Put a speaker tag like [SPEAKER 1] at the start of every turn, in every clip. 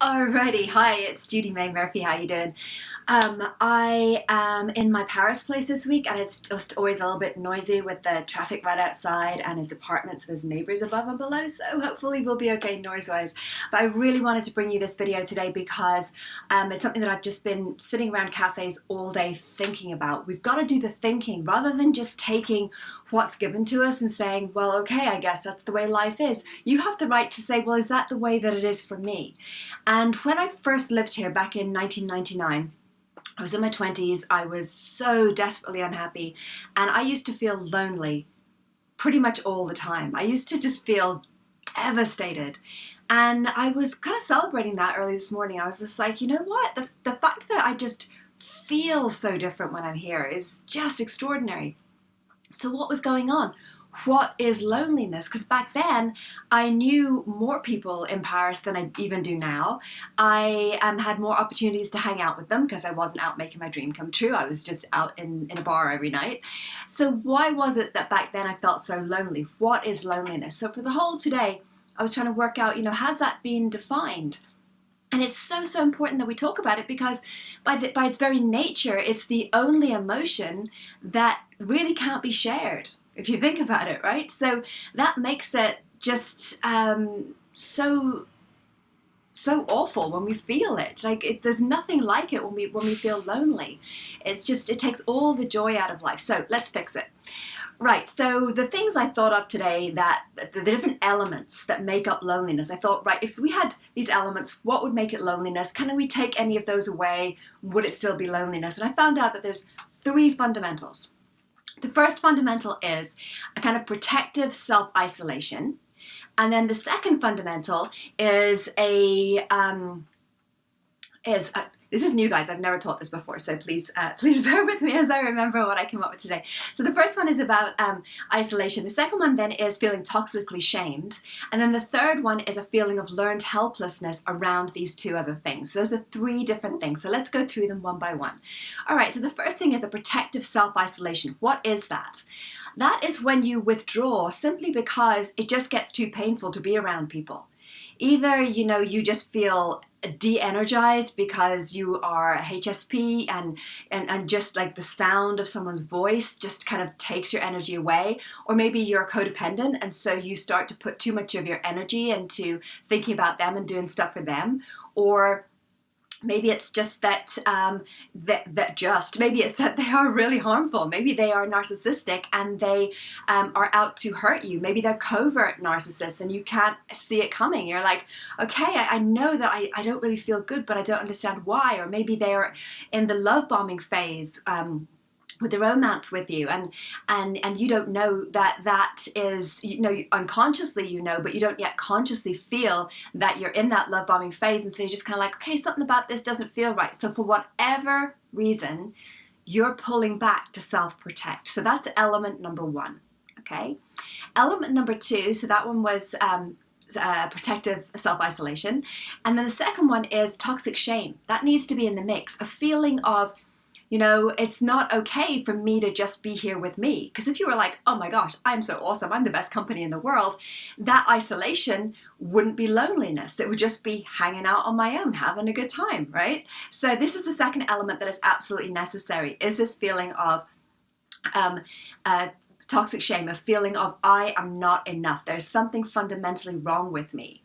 [SPEAKER 1] Alrighty, hi, it's Judymay Murphy. How you doing? I am in my Paris place this week, and it's just always a little bit noisy with the traffic right outside, and it's apartments. So there's neighbours above and below, so hopefully we'll be okay noise-wise. But I really wanted to bring you this video today because it's something that I've just been sitting around cafes all day thinking about. We've got to do the thinking rather than just taking what's given to us and saying, well, okay, I guess that's the way life is. You have the right to say, well, is that the way that it is for me? And when I first lived here back in 1999, I was in my 20s, I was so desperately unhappy, and I used to feel lonely pretty much all the time. I used to just feel devastated. And I was kind of celebrating that early this morning. I was just like, you know what? The fact that I just feel so different when I'm here is just extraordinary. So what was going on? What is loneliness? Because back then I knew more people in Paris than I even do now. I had more opportunities to hang out with them because I wasn't out making my dream come true. I was just out in a bar every night. So why was it that back then I felt so lonely? What is loneliness? So for the whole today, I was trying to work out, has that been defined? And it's so important that we talk about it because by its very nature, it's the only emotion that really can't be shared, if you think about it, right? So that makes it just so awful when we feel it. There's nothing like it when we feel lonely. It takes all the joy out of life. So let's fix it. Right, so the things I thought of today, that the different elements that make up loneliness, I thought, right, if we had these elements, what would make it loneliness? Can we take any of those away? Would it still be loneliness? And I found out that there's three fundamentals. The first fundamental is a kind of protective self-isolation. And then the second fundamental is this is new, guys. I've never taught this before, so please bear with me as I remember what I came up with today. So the first one is about isolation. The second one then is feeling toxically shamed. And then the third one is a feeling of learned helplessness around these two other things. So those are three different things. So let's go through them one by one. All right, so the first thing is a protective self-isolation. What is that? That is when you withdraw simply because it just gets too painful to be around people. Either, you just feel de-energized because you are HSP and just like the sound of someone's voice just kind of takes your energy away, or maybe you're codependent and so you start to put too much of your energy into thinking about them and doing stuff for them, or maybe it's just maybe it's that they are really harmful. Maybe they are narcissistic and they are out to hurt you. Maybe they're covert narcissists and you can't see it coming. You're like, okay, I know that I don't really feel good, but I don't understand why. Or maybe they are in the love bombing phase, with the romance with you, and you don't know that is, unconsciously, but you don't yet consciously feel that you're in that love bombing phase, and so you're just kind of like, okay, something about this doesn't feel right. So for whatever reason, you're pulling back to self-protect. So that's element number one, okay? Element number two, so that one was protective self-isolation. And then the second one is toxic shame. That needs to be in the mix, a feeling of, it's not okay for me to just be here with me. Because if you were like, oh my gosh, I'm so awesome, I'm the best company in the world, that isolation wouldn't be loneliness. It would just be hanging out on my own, having a good time, right? So this is the second element that is absolutely necessary, is this feeling of toxic shame, a feeling of I am not enough. There's something fundamentally wrong with me.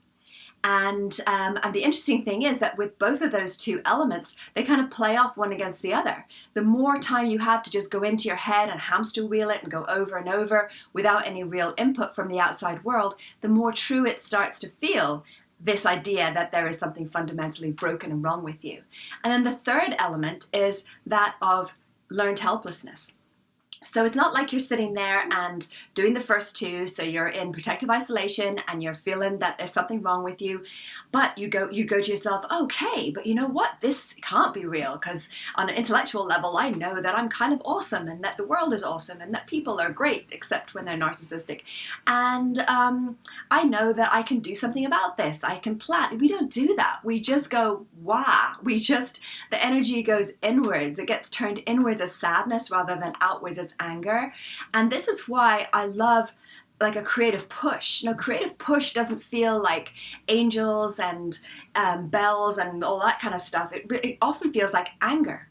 [SPEAKER 1] And the interesting thing is that with both of those two elements, they kind of play off one against the other. The more time you have to just go into your head and hamster wheel it and go over and over without any real input from the outside world, the more true it starts to feel, this idea that there is something fundamentally broken and wrong with you. And then the third element is that of learned helplessness. So it's not like you're sitting there and doing the first two, so you're in protective isolation and you're feeling that there's something wrong with you, but you go to yourself, okay, but you know what? This can't be real, because on an intellectual level, I know that I'm kind of awesome and that the world is awesome and that people are great, except when they're narcissistic. And I know that I can do something about this. I can plan. We don't do that. We just go, wow. The energy goes inwards. It gets turned inwards as sadness rather than outwards as anger. And this is why I love like a creative push. No, creative push doesn't feel like angels and bells and all that kind of stuff. It often feels like anger.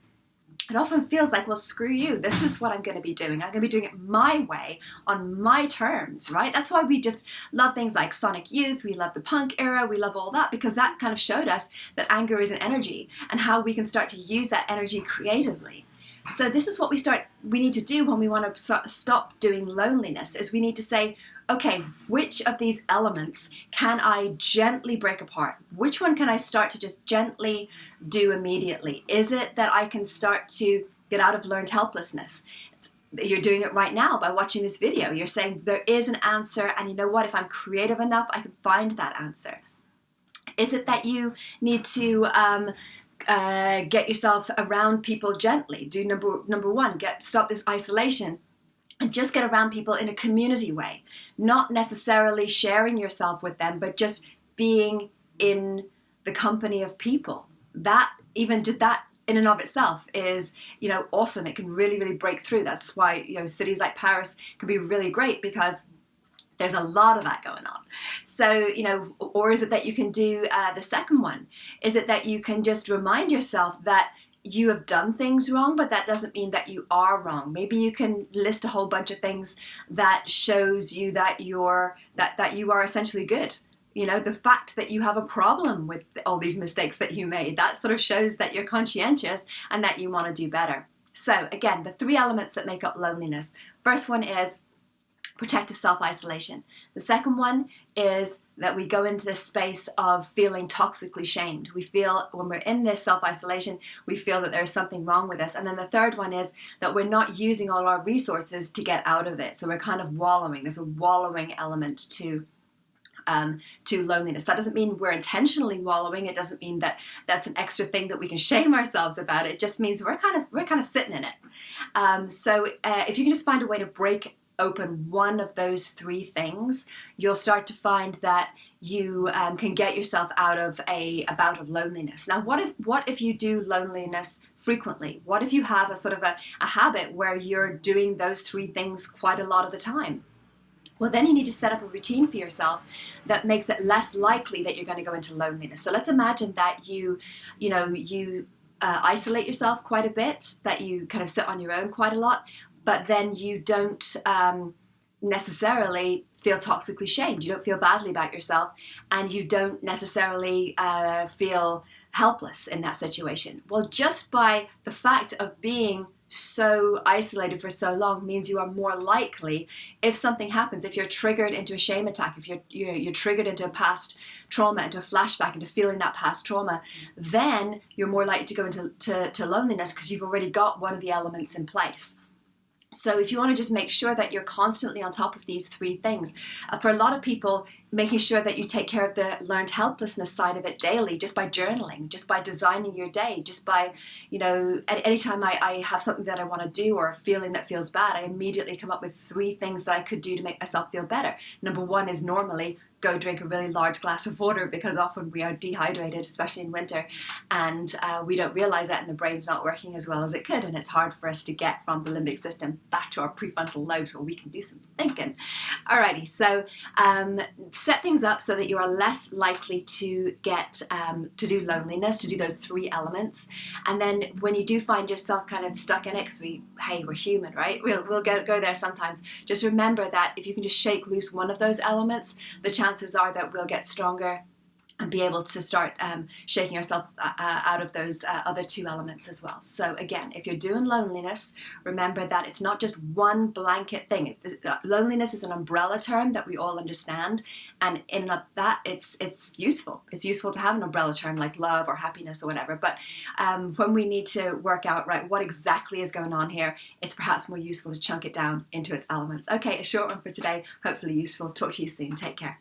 [SPEAKER 1] It often feels like, well, screw you. This is what I'm going to be doing. I'm going to be doing it my way, on my terms, right? That's why we just love things like Sonic Youth. We love the punk era. We love all that, because that kind of showed us that anger is an energy and how we can start to use that energy creatively. So this is what we need to do when we want to stop doing loneliness, is we need to say, okay, which of these elements can I gently break apart? Which one can I start to just gently do immediately? Is it that I can start to get out of learned helplessness? You're doing it right now by watching this video. You're saying there is an answer, and you know what? If I'm creative enough, I can find that answer. Is it that you need to get yourself around people gently? Do number one, stop this isolation. And just get around people in a community way, not necessarily sharing yourself with them, but just being in the company of people. That, even just that in and of itself is, awesome. It can really, really break through. That's why, cities like Paris can be really great, because there's a lot of that going on. So, or is it that you can do the second one? Is it that you can just remind yourself that you have done things wrong, but that doesn't mean that you are wrong. Maybe you can list a whole bunch of things that shows you that you are essentially good. The fact that you have a problem with all these mistakes that you made, that sort of shows that you're conscientious and that you want to do better. So again, the 3 elements that make up loneliness. First one is protective self-isolation. The second one is that we go into this space of feeling toxically shamed. We feel, when we're in this self-isolation, we feel that there's something wrong with us. And then the third one is that we're not using all our resources to get out of it. So we're kind of wallowing. There's a wallowing element to loneliness. That doesn't mean we're intentionally wallowing. It doesn't mean that that's an extra thing that we can shame ourselves about. It just means we're kind of sitting in it. So if you can just find a way to break open one of those 3 things, you'll start to find that you can get yourself out of a bout of loneliness. Now, what if you do loneliness frequently? What if you have a sort of a habit where you're doing those 3 things quite a lot of the time? Well, then you need to set up a routine for yourself that makes it less likely that you're going to go into loneliness. So let's imagine that you isolate yourself quite a bit, that you kind of sit on your own quite a lot, but then you don't necessarily feel toxically shamed. You don't feel badly about yourself, and you don't necessarily feel helpless in that situation. Well, just by the fact of being so isolated for so long means you are more likely, if something happens, if you're triggered into a shame attack, if you're triggered into a past trauma, into a flashback, into feeling that past trauma, then you're more likely to go into loneliness, because you've already got one of the elements in place. So if you want to just make sure that you're constantly on top of these 3 things, for a lot of people, making sure that you take care of the learned helplessness side of it daily, just by journaling, just by designing your day, just by, anytime I have something that I want to do or a feeling that feels bad, I immediately come up with 3 things that I could do to make myself feel better. Number 1 is normally go drink a really large glass of water, because often we are dehydrated, especially in winter, and we don't realize that, and the brain's not working as well as it could, and it's hard for us to get from the limbic system back to our prefrontal lobes where we can do some thinking. Alrighty, so set things up so that you are less likely to get to do loneliness, to do those 3 elements, and then when you do find yourself kind of stuck in it, because we're human, right? We'll go there sometimes. Just remember that if you can just shake loose one of those elements, the chances are that we'll get stronger and be able to start shaking ourselves out of those other 2 elements as well. So again, if you're doing loneliness, remember that it's not just one blanket thing. Loneliness is an umbrella term that we all understand, and in that it's useful. It's useful to have an umbrella term like love or happiness or whatever, but when we need to work out, right, what exactly is going on here, it's perhaps more useful to chunk it down into its elements. Okay, a short one for today, hopefully useful. Talk to you soon. Take care.